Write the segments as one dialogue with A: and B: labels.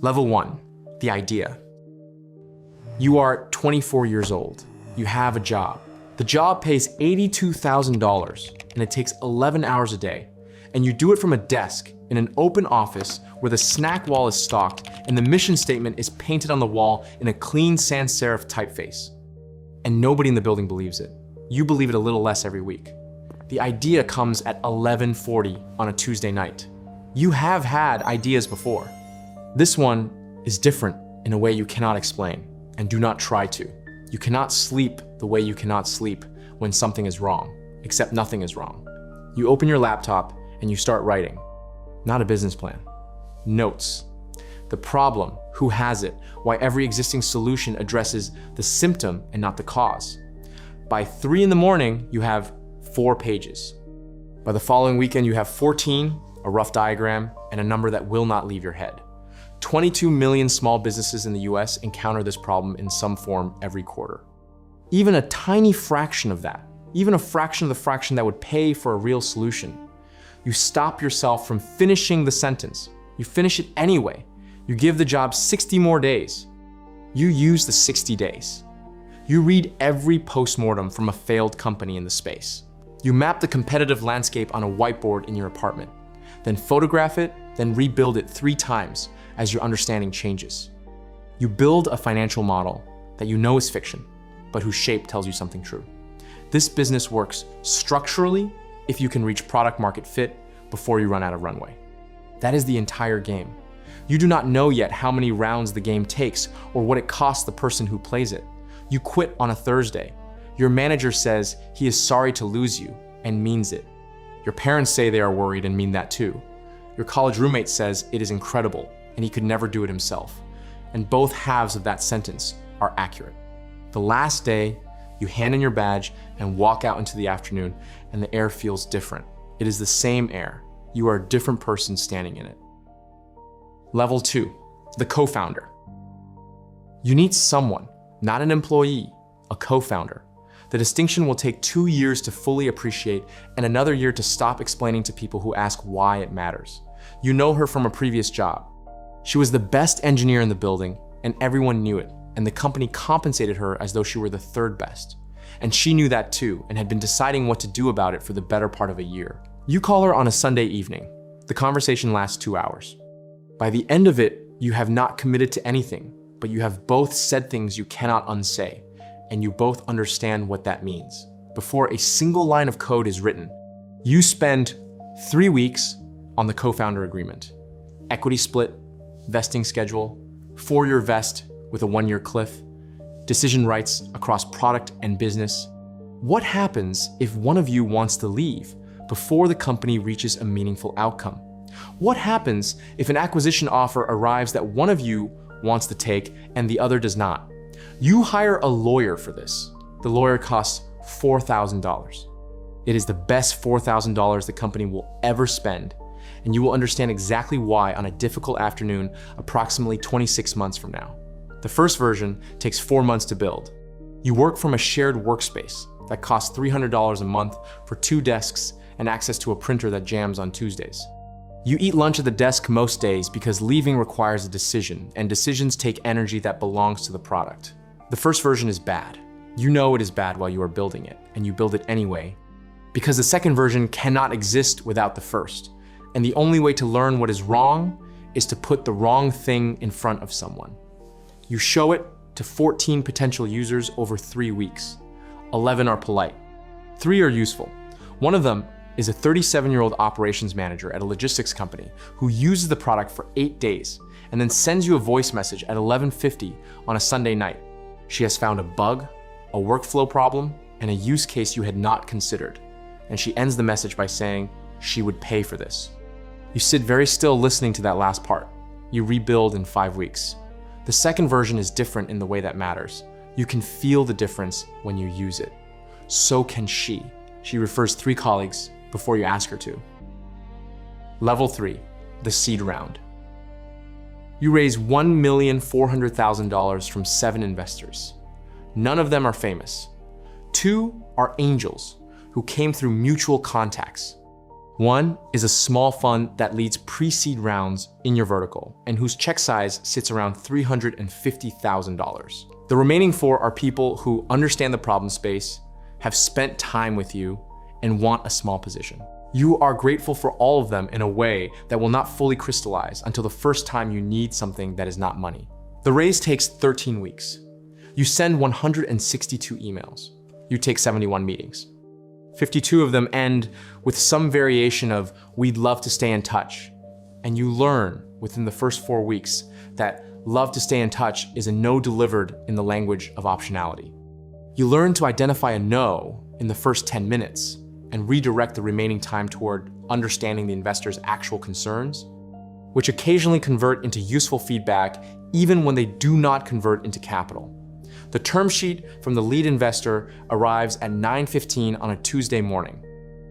A: Level 1, the idea. You are 24 years old. You have a job. The job pays $82,000 and it takes 11 hours a day. And you do it from a desk in an open office where the snack wall is stocked and the mission statement is painted on the wall in a clean sans serif typeface. And nobody in the building believes it. You believe it a little less every week. The idea comes at 11:40 on a Tuesday night. You have had ideas before. This one is different in a way you cannot explain, and do not try to. You cannot sleep the way you cannot sleep when something is wrong, except nothing is wrong. You open your laptop and you start writing. Not a business plan. Notes. The problem, who has it, why every existing solution addresses the symptom and not the cause. By 3 in the morning, you have 4 pages. By the following weekend, you have 14, a rough diagram, and a number that will not leave your head. 22 million small businesses in the US encounter this problem in some form every quarter. Even a tiny fraction of that, even a fraction of the fraction that would pay for a real solution, you stop yourself from finishing the sentence. You finish it anyway. You give the job 60 more days. You use the 60 days. You read every postmortem from a failed company in the space. You map the competitive landscape on a whiteboard in your apartment, then photograph it, then rebuild it 3 times as your understanding changes. You build a financial model that you know is fiction, but whose shape tells you something true. This business works structurally if you can reach product market fit before you run out of runway. That is the entire game. You do not know yet how many rounds the game takes or what it costs the person who plays it. You quit on a Thursday. Your manager says he is sorry to lose you and means it. Your parents say they are worried and mean that too. Your college roommate says it is incredible and he could never do it himself. And both halves of that sentence are accurate. The last day, you hand in your badge and walk out into the afternoon and the air feels different. It is the same air. You are a different person standing in it. Level 2, the co-founder. You need someone, not an employee, a co-founder. The distinction will take 2 years to fully appreciate and another year to stop explaining to people who ask why it matters. You know her from a previous job. She was the best engineer in the building and everyone knew it, and the company compensated her as though she were the 3rd best. And she knew that too and had been deciding what to do about it for the better part of a year. You call her on a Sunday evening. The conversation lasts 2 hours. By the end of it, you have not committed to anything, but you have both said things you cannot unsay, and you both understand what that means. Before a single line of code is written, you spend 3 weeks on the co-founder agreement. Equity split, vesting schedule, 4-year vest with a 1-year cliff, decision rights across product and business. What happens if one of you wants to leave before the company reaches a meaningful outcome? What happens if an acquisition offer arrives that one of you wants to take and the other does not? You hire a lawyer for this. The lawyer costs $4,000. It is the best $4,000 the company will ever spend, and you will understand exactly why on a difficult afternoon approximately 26 months from now. The first version takes 4 months to build. You work from a shared workspace that costs $300 a month for 2 desks and access to a printer that jams on Tuesdays. You eat lunch at the desk most days because leaving requires a decision, and decisions take energy that belongs to the product. The first version is bad. You know it is bad while you are building it, and you build it anyway, because the second version cannot exist without the first. And the only way to learn what is wrong is to put the wrong thing in front of someone. You show it to 14 potential users over 3 weeks. 11 are polite. 3 are useful. One of them is a 37-year-old operations manager at a logistics company who uses the product for 8 days and then sends you a voice message at 11:50 on a Sunday night. She has found a bug, a workflow problem, and a use case you had not considered. And she ends the message by saying she would pay for this. You sit very still listening to that last part. You rebuild in 5 weeks. The second version is different in the way that matters. You can feel the difference when you use it. So can she. She refers 3 colleagues before you ask her to. Level 3, the seed round. You raise $1,400,000 from 7 investors. None of them are famous. 2 are angels who came through mutual contacts. One is a small fund that leads pre-seed rounds in your vertical and whose check size sits around $350,000. The remaining four are people who understand the problem space, have spent time with you, and want a small position. You are grateful for all of them in a way that will not fully crystallize until the first time you need something that is not money. The raise takes 13 weeks. You send 162 emails. You take 71 meetings. 52 of them end with some variation of "we'd love to stay in touch." And you learn within the first 4 weeks that "love to stay in touch" is a no delivered in the language of optionality. You learn to identify a no in the first 10 minutes and redirect the remaining time toward understanding the investor's actual concerns, which occasionally convert into useful feedback even when they do not convert into capital. The term sheet from the lead investor arrives at 9:15 on a Tuesday morning.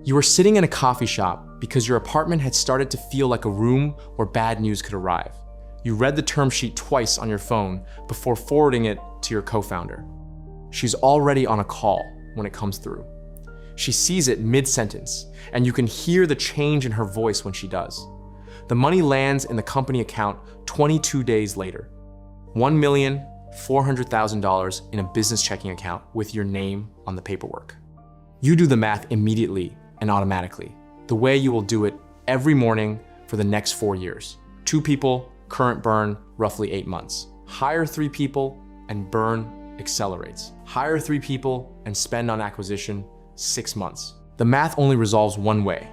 A: You were sitting in a coffee shop because your apartment had started to feel like a room where bad news could arrive. You read the term sheet twice on your phone before forwarding it to your co-founder. She's already on a call when it comes through. She sees it mid-sentence, and you can hear the change in her voice when she does. The money lands in the company account 22 days later. $1,400,000 in a business checking account with your name on the paperwork. You do the math immediately and automatically, the way you will do it every morning for the next 4 years. 2 people, current burn, roughly 8 months. Hire 3 people and burn accelerates. Hire 3 people and spend on acquisition 6 months. The math only resolves one way.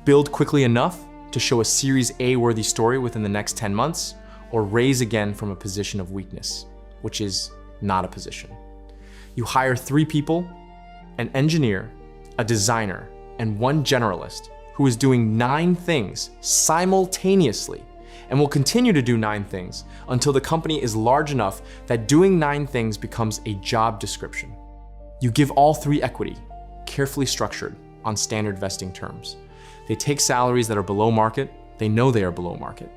A: Build quickly enough to show a Series A worthy story within the next 10 months, or raise again from a position of weakness, which is not a position. You hire 3 people, an engineer, a designer, and 1 generalist who is doing 9 things simultaneously and will continue to do 9 things until the company is large enough that doing 9 things becomes a job description. You give all 3 equity, carefully structured on standard vesting terms. They take salaries that are below market. They know they are below market.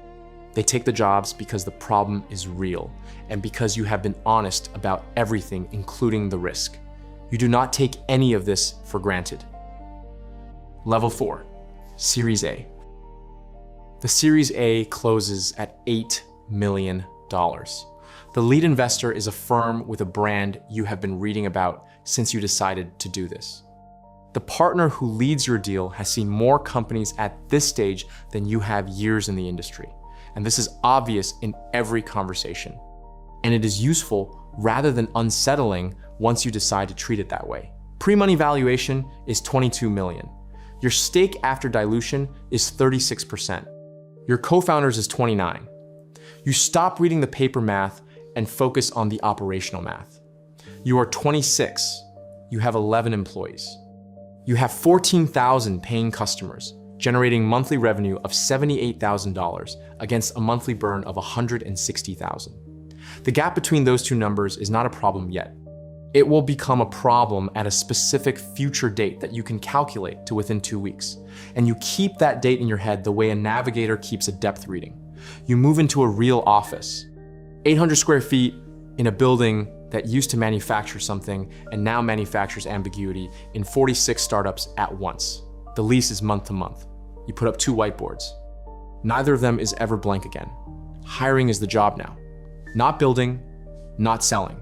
A: They take the jobs because the problem is real and because you have been honest about everything, including the risk. You do not take any of this for granted. Level 4, Series A. The Series A closes at $8 million. The lead investor is a firm with a brand you have been reading about since you decided to do this. The partner who leads your deal has seen more companies at this stage than you have years in the industry. And this is obvious in every conversation. And it is useful rather than unsettling once you decide to treat it that way. Pre-money valuation is $22 million. Your stake after dilution is 36%. Your co-founders is 29. You stop reading the paper math and focus on the operational math. You are 26. You have 11 employees. You have 14,000 paying customers, generating monthly revenue of $78,000 against a monthly burn of $160,000. The gap between those 2 numbers is not a problem yet. It will become a problem at a specific future date that you can calculate to within 2 weeks. And you keep that date in your head the way a navigator keeps a depth reading. You move into a real office, 800 square feet in a building that used to manufacture something and now manufactures ambiguity in 46 startups at once. The lease is month to month. You put up 2 whiteboards. Neither of them is ever blank again. Hiring is the job now. Not building, not selling.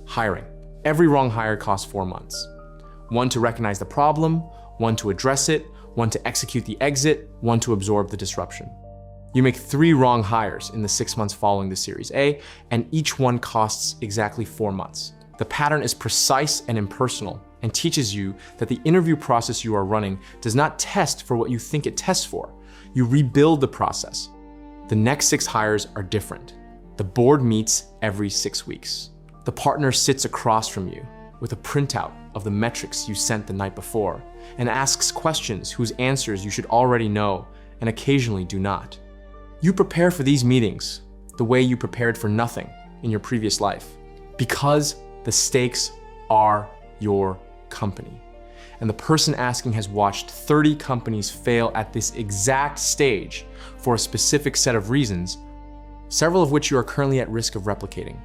A: Hiring. Every wrong hire costs 4 months. 1 to recognize the problem, 1 to address it, 1 to execute the exit, 1 to absorb the disruption. You make 3 wrong hires in the 6 months following the Series A, and each one costs exactly 4 months. The pattern is precise and impersonal and teaches you that the interview process you are running does not test for what you think it tests for. You rebuild the process. The next 6 hires are different. The board meets every 6 weeks. The partner sits across from you with a printout of the metrics you sent the night before and asks questions whose answers you should already know and occasionally do not. You prepare for these meetings the way you prepared for nothing in your previous life because the stakes are your company. And the person asking has watched 30 companies fail at this exact stage for a specific set of reasons, several of which you are currently at risk of replicating.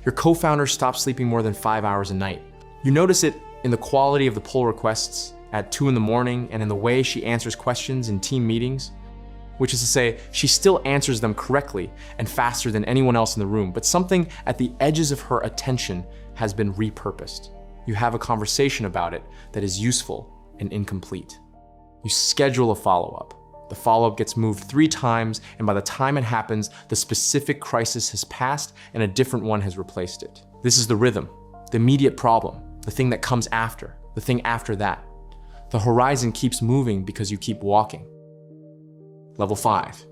A: Your co-founder stops sleeping more than 5 hours a night. You notice it in the quality of the pull requests at 2 in the morning and in the way she answers questions in team meetings, which is to say, she still answers them correctly and faster than anyone else in the room, but something at the edges of her attention has been repurposed. You have a conversation about it that is useful and incomplete. You schedule a follow-up. The follow-up gets moved 3 times, and by the time it happens, the specific crisis has passed and a different one has replaced it. This is the rhythm, the immediate problem, the thing that comes after, the thing after that. The horizon keeps moving because you keep walking. Level 5,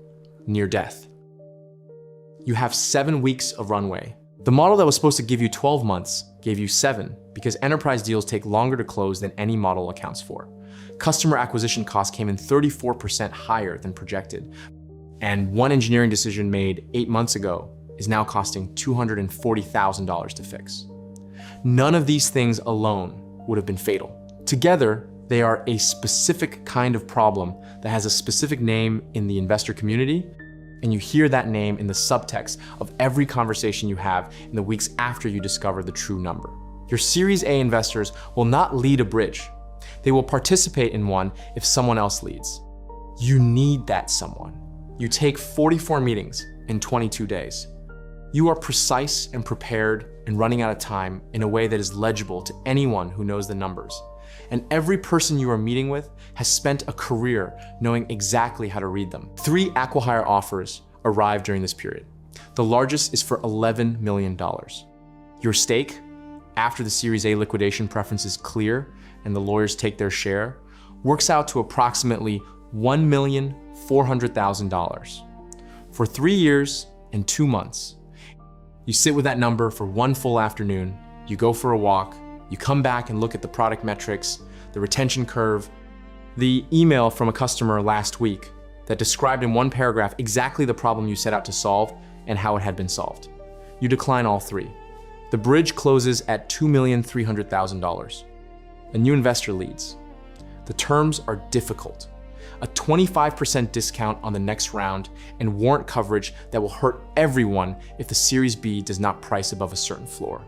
A: near death. You have 7 weeks of runway. The model that was supposed to give you 12 months gave you 7 because enterprise deals take longer to close than any model accounts for. Customer acquisition costs came in 34% higher than projected, and one engineering decision made 8 months ago is now costing $240,000 to fix. None of these things alone would have been fatal. Together, they are a specific kind of problem that has a specific name in the investor community, and you hear that name in the subtext of every conversation you have in the weeks after you discover the true number. Your Series A investors will not lead a bridge. They will participate in one if someone else leads. You need that someone. You take 44 meetings in 22 days. You are precise and prepared and running out of time in a way that is legible to anyone who knows the numbers. And every person you are meeting with has spent a career knowing exactly how to read them. 3 acqui-hire offers arrived during this period. The largest is for $11 million. Your stake, after the Series A liquidation preference is clear and the lawyers take their share, works out to approximately $1,400,000. For 3 years and 2 months, you sit with that number for 1 full afternoon, you go for a walk, you come back and look at the product metrics, the retention curve, the email from a customer last week that described in 1 paragraph exactly the problem you set out to solve and how it had been solved. You decline all 3. The bridge closes at $2,300,000. A new investor leads. The terms are difficult. A 25% discount on the next round and warrant coverage that will hurt everyone if the Series B does not price above a certain floor.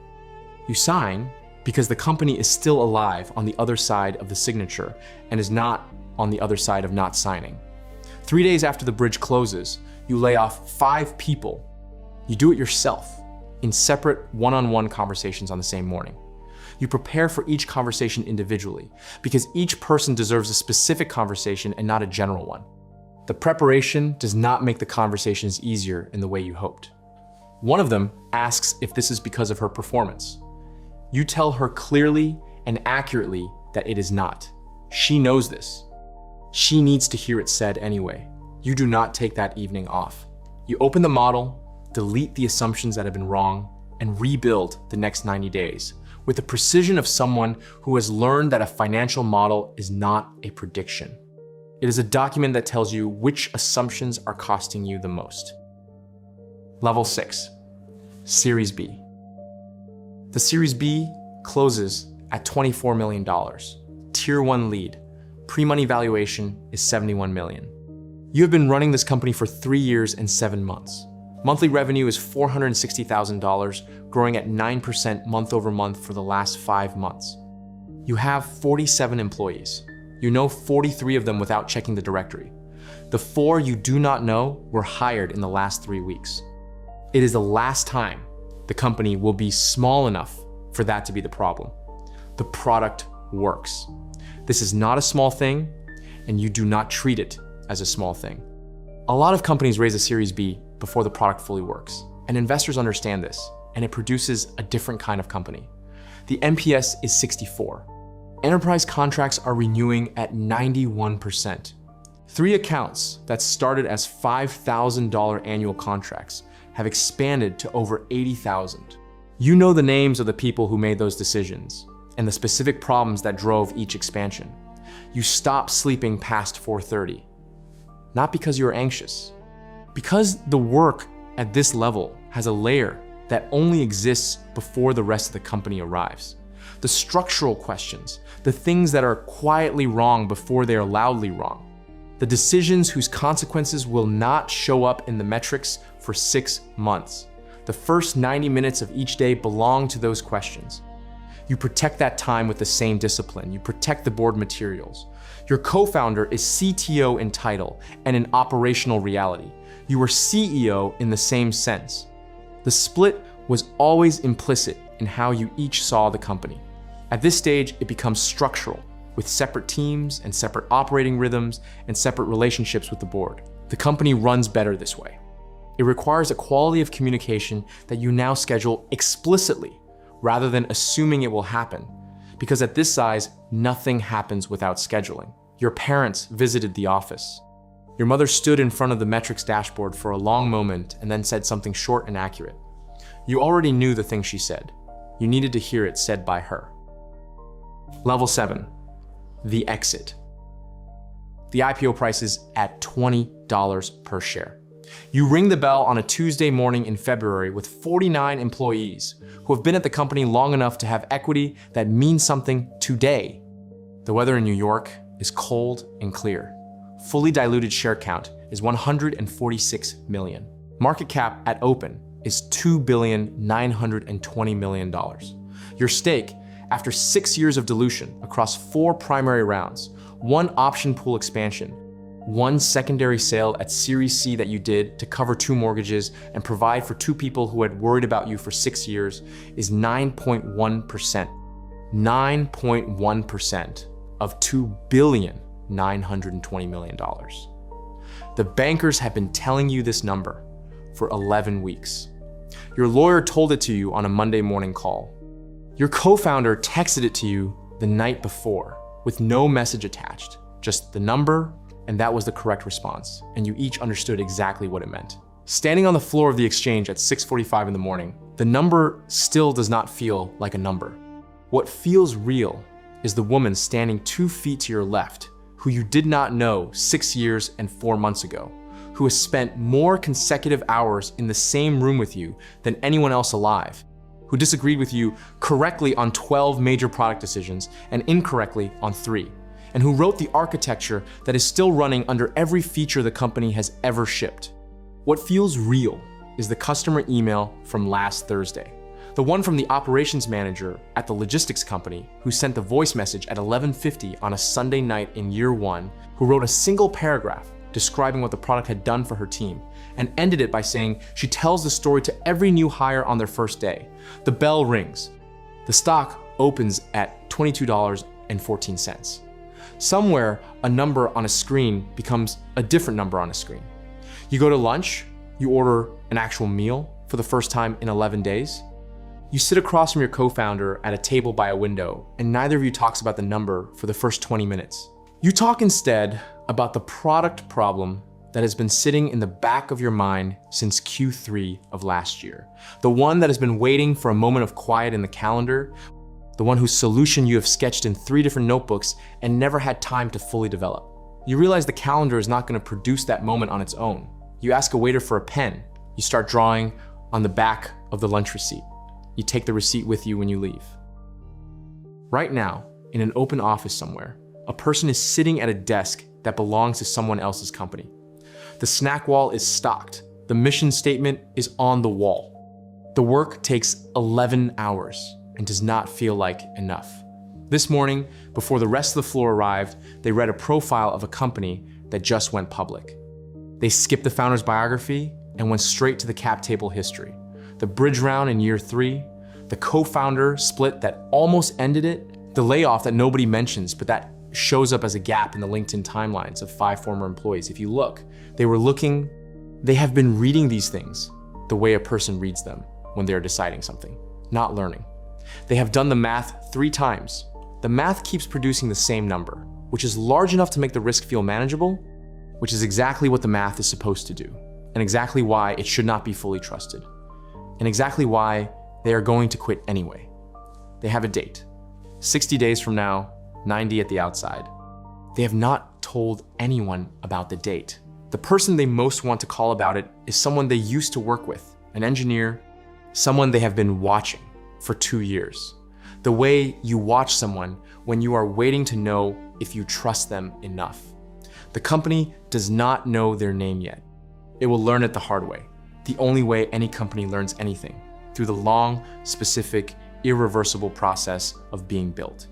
A: You sign because the company is still alive on the other side of the signature and is not on the other side of not signing. 3 days after the bridge closes, you lay off 5 people. You do it yourself in separate one-on-one conversations on the same morning. You prepare for each conversation individually because each person deserves a specific conversation and not a general one. The preparation does not make the conversations easier in the way you hoped. One of them asks if this is because of her performance. You tell her clearly and accurately that it is not. She knows this. She needs to hear it said anyway. You do not take that evening off. You open the model, delete the assumptions that have been wrong, and rebuild the next 90 days with the precision of someone who has learned that a financial model is not a prediction. It is a document that tells you which assumptions are costing you the most. Level 6, Series B. The Series B closes at $24 million. Tier 1 lead. Pre-money valuation is $71 million. You have been running this company for 3 years and 7 months. Monthly revenue is $460,000, growing at 9% month over month for the last 5 months. You have 47 employees. You know 43 of them without checking the directory. The 4 you do not know were hired in the last 3 weeks. It is the last time the company will be small enough for that to be the problem. The product works. This is not a small thing, and you do not treat it as a small thing. A lot of companies raise a Series B before the product fully works, and investors understand this, and it produces a different kind of company. The NPS is 64. Enterprise contracts are renewing at 91%. 3 accounts that started as $5,000 annual contracts have expanded to over 80,000. You know the names of the people who made those decisions and the specific problems that drove each expansion. You stop sleeping past 4:30, not because you are anxious, because the work at this level has a layer that only exists before the rest of the company arrives. The structural questions, the things that are quietly wrong before they are loudly wrong, the decisions whose consequences will not show up in the metrics for 6 months. The first 90 minutes of each day belong to those questions. You protect that time with the same discipline. You protect the board materials. Your co-founder is CTO in title and in operational reality. You are CEO in the same sense. The split was always implicit in how you each saw the company. At this stage, it becomes structural, with separate teams and separate operating rhythms and separate relationships with the board. The company runs better this way. It requires a quality of communication that you now schedule explicitly rather than assuming it will happen, because at this size, nothing happens without scheduling. Your parents visited the office. Your mother stood in front of the metrics dashboard for a long moment and then said something short and accurate. You already knew the thing she said. You needed to hear it said by her. Level 7, the exit. The IPO price is at $20 per share. You ring the bell on a Tuesday morning in February with 49 employees who have been at the company long enough to have equity that means something today. The weather in New York is cold and clear. Fully diluted share count is 146 million. Market cap at open is $2.920 billion. Your stake, after 6 years of dilution across 4 primary rounds, 1 option pool expansion, 1 secondary sale at Series C that you did to cover 2 mortgages and provide for 2 people who had worried about you for 6 years, is 9.1%. 9.1% of $2.920 billion. The bankers have been telling you this number for 11 weeks. Your lawyer told it to you on a Monday morning call. Your co-founder texted it to you the night before with no message attached, just the number, and that was the correct response, and you each understood exactly what it meant. Standing on the floor of the exchange at 6:45 in the morning, the number still does not feel like a number. What feels real is the woman standing 2 feet to your left, who you did not know 6 years and 4 months ago, who has spent more consecutive hours in the same room with you than anyone else alive, who disagreed with you correctly on 12 major product decisions and incorrectly on 3, and who wrote the architecture that is still running under every feature the company has ever shipped. What feels real is the customer email from last Thursday, the one from the operations manager at the logistics company who sent the voice message at 11:50 on a Sunday night in year 1, who wrote a single paragraph describing what the product had done for her team, and ended it by saying she tells the story to every new hire on their first day. The bell rings. The stock opens at $22.14. Somewhere, a number on a screen becomes a different number on a screen. You go to lunch, you order an actual meal for the first time in 11 days. You sit across from your co-founder at a table by a window, and neither of you talks about the number for the first 20 minutes. You talk instead about the product problem that has been sitting in the back of your mind since Q3 of last year. The one that has been waiting for a moment of quiet in the calendar, the one whose solution you have sketched in 3 different notebooks and never had time to fully develop. You realize the calendar is not going to produce that moment on its own. You ask a waiter for a pen. You start drawing on the back of the lunch receipt. You take the receipt with you when you leave. Right now, in an open office somewhere, a person is sitting at a desk that belongs to someone else's company. The snack wall is stocked. The mission statement is on the wall. The work takes 11 hours and does not feel like enough. This morning, before the rest of the floor arrived, they read a profile of a company that just went public. They skipped the founder's biography and went straight to the cap table history. The bridge round in year 3, the co-founder split that almost ended it, the layoff that nobody mentions, but that shows up as a gap in the LinkedIn timelines of 5 former employees. If you look, they have been reading these things the way a person reads them when they're deciding something, not learning. They have done the math 3 times. The math keeps producing the same number, which is large enough to make the risk feel manageable, which is exactly what the math is supposed to do, and exactly why it should not be fully trusted, and exactly why they are going to quit anyway. They have a date, 60 days from now, 90 at the outside. They have not told anyone about the date. The person they most want to call about it is someone they used to work with, an engineer, someone they have been watching for 2 years. The way you watch someone when you are waiting to know if you trust them enough. The company does not know their name yet. It will learn it the hard way, the only way any company learns anything, through the long, specific irreversible process of being built.